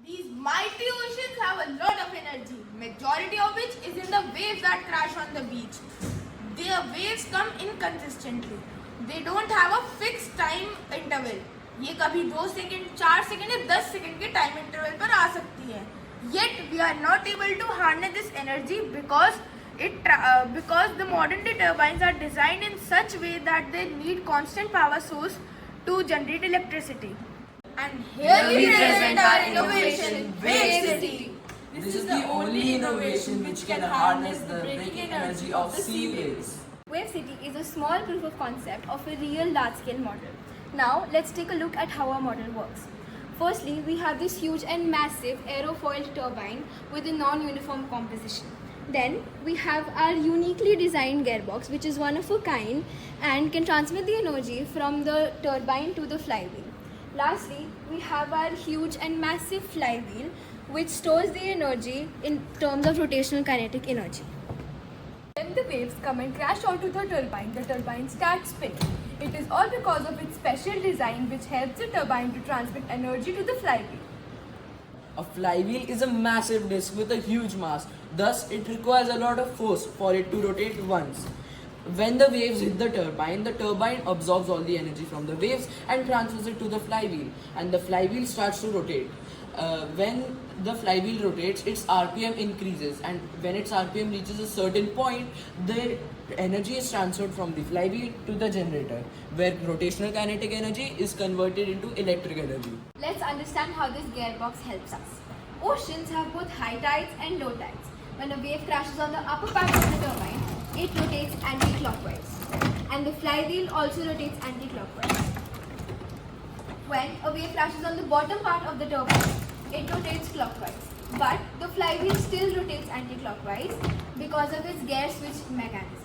These mighty oceans have a lot of energy, majority of which is in the waves that crash on the beach. Their waves come inconsistently. They don't have a fixed time interval. ये कभी 2 second, 4 second या 10 second के time interval पर आ सकती है. Yet we are not able to harness this energy because the modern day turbines are designed in such way that they need constant power source to generate electricity. And here we present our innovation, Wave City. This is the only innovation which can harness the breaking energy of sea waves. Wave City is a small proof of concept of a real large-scale model. Now, let's take a look at how our model works. Firstly, we have this huge and massive aerofoil turbine with a non-uniform composition. Then, we have our uniquely designed gearbox, which is one of a kind and can transmit the energy from the turbine to the flywheel. Lastly, we have our huge and massive flywheel, which stores the energy in terms of rotational kinetic energy. When the waves come and crash onto the turbine starts spinning. It is all because of its special design which helps the turbine to transmit energy to the flywheel. A flywheel is a massive disc with a huge mass. Thus, it requires a lot of force for it to rotate once. When the waves hit the turbine absorbs all the energy from the waves and transfers it to the flywheel, and the flywheel starts to rotate. When the flywheel rotates, its RPM increases, and when its RPM reaches a certain point, the energy is transferred from the flywheel to the generator, where rotational kinetic energy is converted into electric energy. Let's understand how this gearbox helps us. Oceans have both high tides and low tides. When a wave crashes on the upper part of the turbine, it rotates anti-clockwise, and the flywheel also rotates anti-clockwise. When a wave crashes on the bottom part of the turbine, it rotates clockwise, but the flywheel still rotates anti-clockwise because of its gear switch mechanism.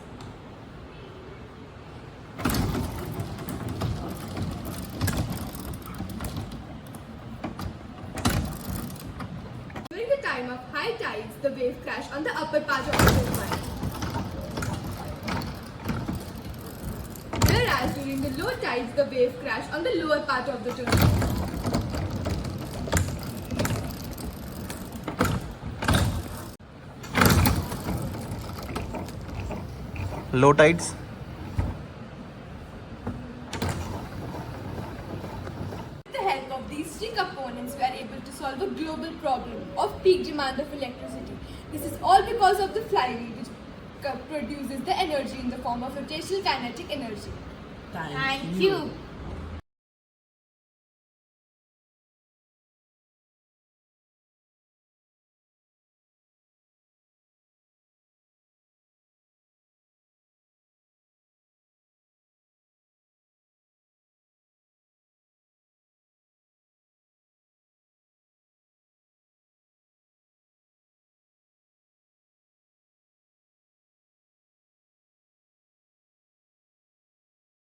During the time of high tides, the wave crash on the upper part of the turbine. Whereas during the low tides, the wave crash on the lower part of the turbine. Low tides. With the help of these three components, we are able to solve a global problem of peak demand of electricity. This is all because of the flywheel, which produces the energy in the form of rotational kinetic energy. Thank you.